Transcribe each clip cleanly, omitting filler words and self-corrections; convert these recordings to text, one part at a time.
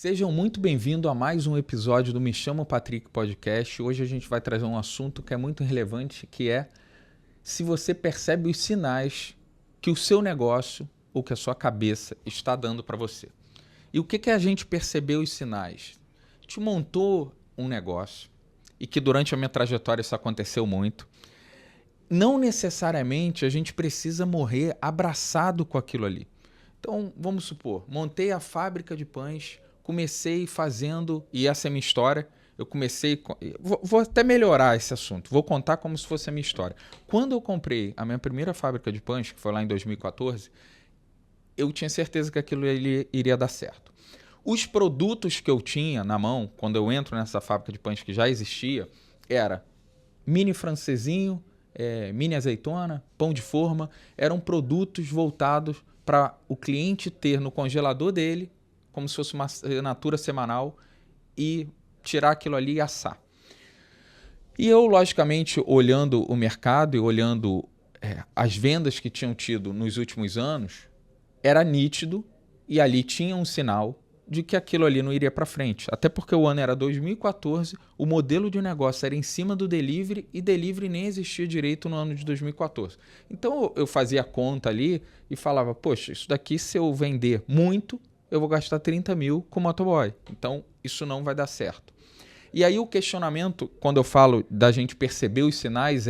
Sejam muito bem-vindos a mais um episódio do Me Chama Patrick Podcast. Hoje a gente vai trazer um assunto que é muito relevante, que é se você percebe os sinais que o seu negócio ou que a sua cabeça está dando para você. E o que a gente percebeu os sinais? A gente montou um negócio e que durante a minha trajetória isso aconteceu muito. Não necessariamente a gente precisa morrer abraçado com aquilo ali. Então, vamos supor, montei a fábrica de pães, comecei fazendo, e essa é a minha história, eu comecei... Vou até melhorar esse assunto, vou contar como se fosse a minha história. Quando eu comprei a minha primeira fábrica de pães, que foi lá em 2014, eu tinha certeza que aquilo iria dar certo. Os produtos que eu tinha na mão, quando eu entro nessa fábrica de pães que já existia, era mini francesinho, mini azeitona, pão de forma, eram produtos voltados para o cliente ter no congelador dele, como se fosse uma assinatura semanal, e tirar aquilo ali e assar. E eu, logicamente, olhando o mercado e olhando as vendas que tinham tido nos últimos anos, era nítido e ali tinha um sinal de que aquilo ali não iria para frente. Até porque o ano era 2014, o modelo de negócio era em cima do delivery e delivery nem existia direito no ano de 2014. Então eu fazia a conta ali e falava, poxa, isso daqui se eu vender muito, eu vou gastar 30 mil com motoboy. Então isso não vai dar certo. E aí o questionamento, quando eu falo da gente perceber os sinais,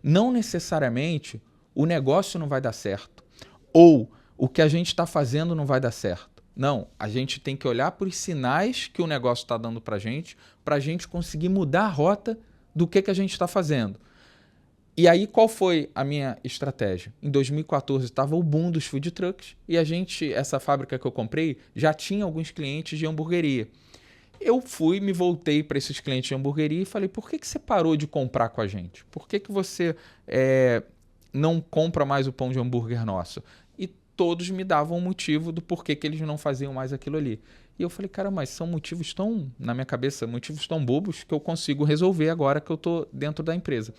não necessariamente o negócio não vai dar certo ou o que a gente está fazendo não vai dar certo. Não, a gente tem que olhar para os sinais que o negócio está dando para a gente conseguir mudar a rota do que a gente está fazendo. E aí, qual foi a minha estratégia? Em 2014 estava o boom dos food trucks e essa fábrica que eu comprei já tinha alguns clientes de hamburgueria. Eu me voltei para esses clientes de hamburgueria e falei, por que você parou de comprar com a gente? Por que você não compra mais o pão de hambúrguer nosso? Todos me davam um motivo do porquê que eles não faziam mais aquilo ali. E eu falei, cara, mas são motivos tão, na minha cabeça, motivos tão bobos que eu consigo resolver agora que eu estou dentro da empresa.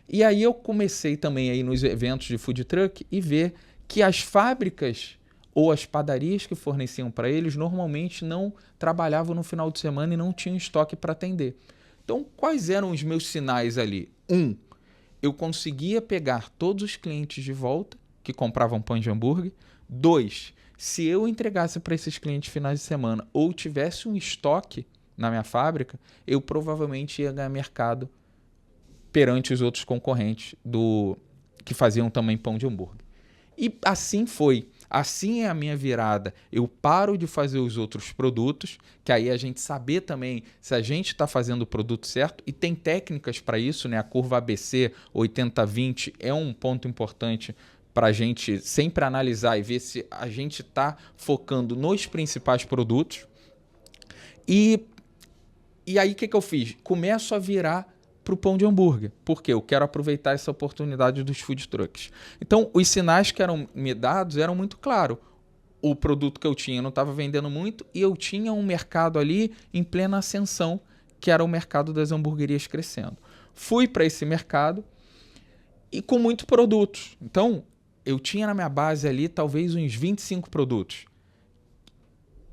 E aí eu comecei também a ir nos eventos de food truck e ver que as fábricas ou as padarias que forneciam para eles normalmente não trabalhavam no final de semana e não tinham estoque para atender. Então, quais eram os meus sinais ali? Eu conseguia pegar todos os clientes de volta que compravam pão de hambúrguer. 2, se eu entregasse para esses clientes finais de semana ou tivesse um estoque na minha fábrica, eu provavelmente ia ganhar mercado perante os outros concorrentes que faziam também pão de hambúrguer. E assim foi. Assim é a minha virada. Eu paro de fazer os outros produtos, que aí a gente saber também se a gente está fazendo o produto certo, e tem técnicas para isso, né? A curva ABC 80-20 é um ponto importante para a gente sempre analisar e ver se a gente está focando nos principais produtos. E aí o que eu fiz? Começo a virar para o pão de hambúrguer, porque eu quero aproveitar essa oportunidade dos food trucks. Então, os sinais que eram me dados eram muito claros. O produto que eu tinha não estava vendendo muito e eu tinha um mercado ali em plena ascensão, que era o mercado das hamburguerias crescendo. Fui para esse mercado e com muitos produtos. Então, eu tinha na minha base ali talvez uns 25 produtos.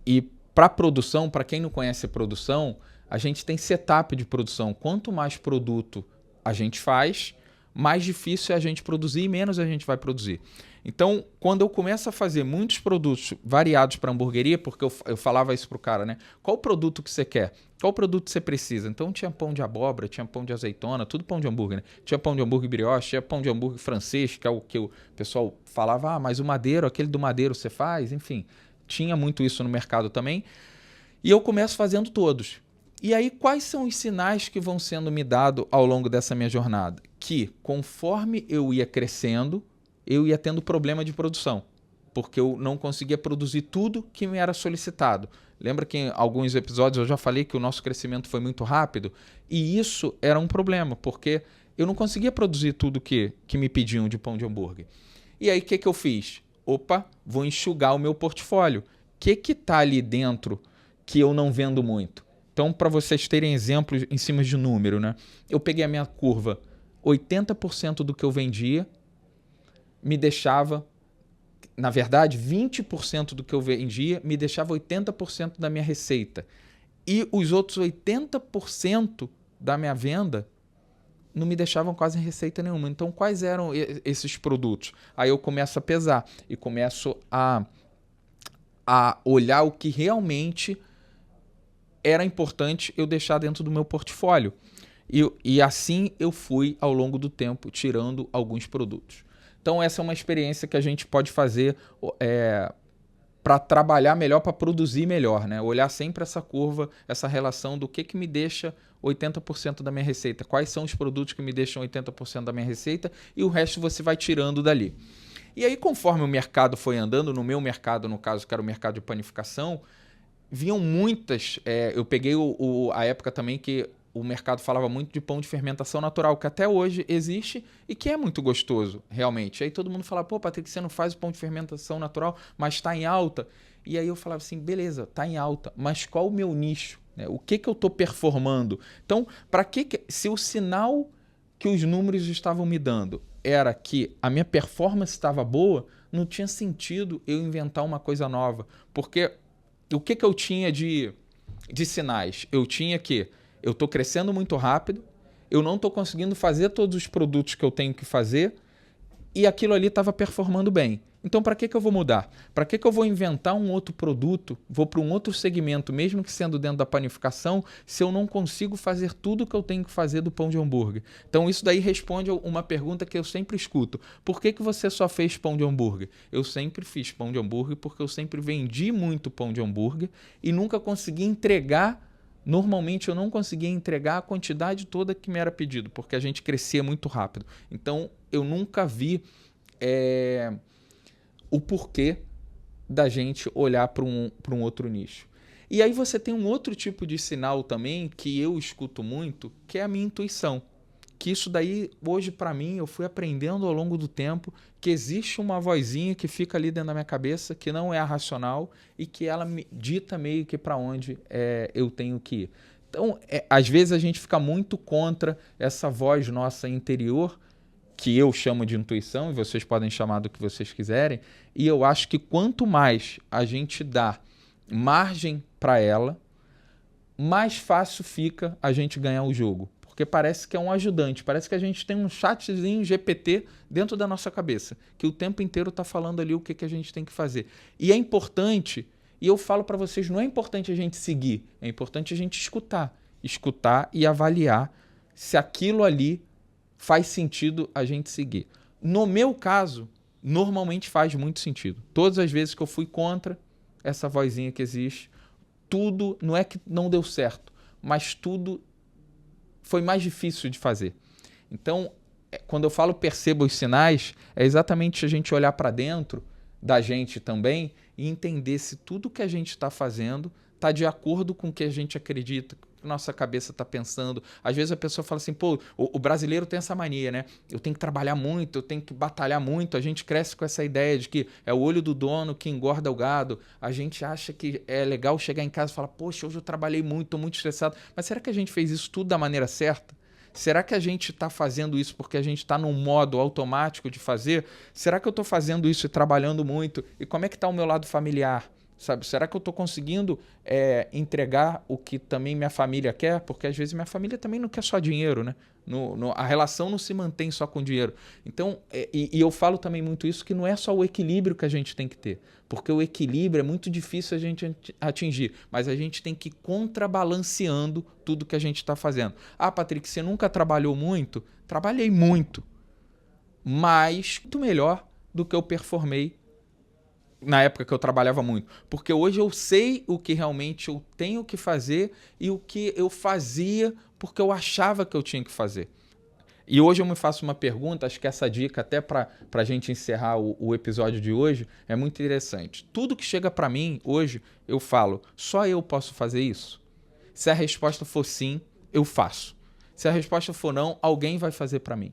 E para produção, para quem não conhece produção, a gente tem setup de produção. Quanto mais produto a gente faz, mais difícil é a gente produzir e menos a gente vai produzir. Então, quando eu começo a fazer muitos produtos variados para hamburgueria, porque eu falava isso pro cara, né? Qual o produto que você quer? Qual produto você precisa? Então tinha pão de abóbora, tinha pão de azeitona, tudo pão de hambúrguer, né? Tinha pão de hambúrguer brioche, tinha pão de hambúrguer francês, que é o que o pessoal falava, mas o madeiro, aquele do madeiro você faz? Enfim, tinha muito isso no mercado também. E eu começo fazendo todos. E aí, quais são os sinais que vão sendo me dados ao longo dessa minha jornada? Que, conforme eu ia crescendo, eu ia tendo problema de produção, porque eu não conseguia produzir tudo que me era solicitado. Lembra que em alguns episódios eu já falei que o nosso crescimento foi muito rápido? E isso era um problema, porque eu não conseguia produzir tudo que me pediam de pão de hambúrguer. E aí, o que eu fiz? Vou enxugar o meu portfólio. O que está ali dentro que eu não vendo muito? Então, para vocês terem exemplos em cima de número, né? Eu peguei a minha curva, 80% do que eu vendia me deixava na verdade, 20% do que eu vendia me deixava 80% da minha receita. E os outros 80% da minha venda não me deixavam quase receita nenhuma. Então, quais eram esses produtos? Aí eu começo a pesar e começo a olhar o que realmente era importante eu deixar dentro do meu portfólio. E assim eu fui, ao longo do tempo, tirando alguns produtos. Então, essa é uma experiência que a gente pode fazer para trabalhar melhor, para produzir melhor, né? Olhar sempre essa curva, essa relação do que me deixa 80% da minha receita. Quais são os produtos que me deixam 80% da minha receita e o resto você vai tirando dali. E aí, conforme o mercado foi andando, no meu mercado, no caso, que era o mercado de panificação, vinham muitas... eu peguei a época também que o mercado falava muito de pão de fermentação natural, que até hoje existe e que é muito gostoso, realmente. Aí todo mundo fala, pô, Patrick, você não faz o pão de fermentação natural, mas está em alta. E aí eu falava assim, beleza, está em alta, mas qual o meu nicho? O que eu estou performando? Então, para que... Se o sinal que os números estavam me dando era que a minha performance estava boa, não tinha sentido eu inventar uma coisa nova. Porque o que eu tinha de sinais? Eu tinha que eu estou crescendo muito rápido, eu não estou conseguindo fazer todos os produtos que eu tenho que fazer e aquilo ali estava performando bem. Então, para que eu vou mudar? Para que eu vou inventar um outro produto, vou para um outro segmento, mesmo que sendo dentro da panificação, se eu não consigo fazer tudo o que eu tenho que fazer do pão de hambúrguer? Então, isso daí responde a uma pergunta que eu sempre escuto. Por que você só fez pão de hambúrguer? Eu sempre fiz pão de hambúrguer porque eu sempre vendi muito pão de hambúrguer e nunca consegui entregar. Normalmente eu não conseguia entregar a quantidade toda que me era pedido, porque a gente crescia muito rápido. Então eu nunca vi o porquê da gente olhar para um outro nicho. E aí você tem um outro tipo de sinal também que eu escuto muito, que é a minha intuição. Que isso daí, hoje para mim, eu fui aprendendo ao longo do tempo que existe uma vozinha que fica ali dentro da minha cabeça, que não é a racional e que ela me dita meio que para onde eu tenho que ir. Então, às vezes a gente fica muito contra essa voz nossa interior, que eu chamo de intuição, e vocês podem chamar do que vocês quiserem, e eu acho que quanto mais a gente dá margem para ela, mais fácil fica a gente ganhar o jogo. Porque parece que é um ajudante, parece que a gente tem um chatzinho GPT dentro da nossa cabeça, que o tempo inteiro está falando ali o que a gente tem que fazer. E é importante, e eu falo para vocês, não é importante a gente seguir, é importante a gente escutar e avaliar se aquilo ali faz sentido a gente seguir. No meu caso, normalmente faz muito sentido. Todas as vezes que eu fui contra essa vozinha que existe, tudo, não é que não deu certo, mas tudo foi mais difícil de fazer. Então, quando eu falo perceba os sinais, é exatamente a gente olhar para dentro da gente também e entender se tudo que a gente está fazendo está de acordo com o que a gente acredita, o que nossa cabeça está pensando. Às vezes a pessoa fala assim, pô, o brasileiro tem essa mania, né? Eu tenho que trabalhar muito, eu tenho que batalhar muito. A gente cresce com essa ideia de que é o olho do dono que engorda o gado. A gente acha que é legal chegar em casa e falar, poxa, hoje eu trabalhei muito, estou muito estressado. Mas será que a gente fez isso tudo da maneira certa? Será que a gente está fazendo isso porque a gente está num modo automático de fazer? Será que eu estou fazendo isso e trabalhando muito? E como é que está o meu lado familiar? Sabe? Será que eu estou conseguindo entregar o que também minha família quer? Porque às vezes minha família também não quer só dinheiro, né? A relação não se mantém só com dinheiro. Então, e eu falo também muito isso, que não é só o equilíbrio que a gente tem que ter. Porque o equilíbrio é muito difícil a gente atingir. Mas a gente tem que ir contrabalanceando tudo que a gente está fazendo. Ah, Patrick, você nunca trabalhou muito? Trabalhei muito. Mas muito melhor do que eu performei na época que eu trabalhava muito. Porque hoje eu sei o que realmente eu tenho que fazer e o que eu fazia porque eu achava que eu tinha que fazer. E hoje eu me faço uma pergunta, acho que essa dica até para a gente encerrar o episódio de hoje é muito interessante. Tudo que chega para mim hoje, eu falo, só eu posso fazer isso? Se a resposta for sim, eu faço. Se a resposta for não, alguém vai fazer para mim.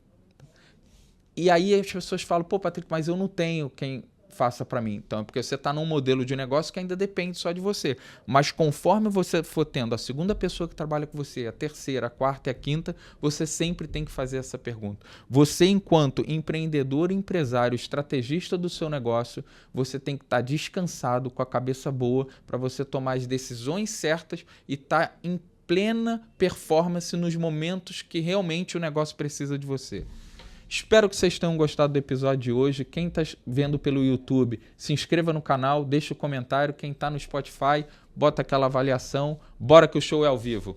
E aí as pessoas falam, pô, Patrick, mas eu não tenho quem faça para mim. Então é porque você está num modelo de negócio que ainda depende só de você. Mas conforme você for tendo a segunda pessoa que trabalha com você, a terceira, a quarta e a quinta, você sempre tem que fazer essa pergunta. Você, enquanto empreendedor, empresário, estrategista do seu negócio, você tem que estar descansado, com a cabeça boa, para você tomar as decisões certas e estar em plena performance nos momentos que realmente o negócio precisa de você. Espero que vocês tenham gostado do episódio de hoje. Quem está vendo pelo YouTube, se inscreva no canal, deixa o comentário. Quem está no Spotify, bota aquela avaliação. Bora que o show é ao vivo.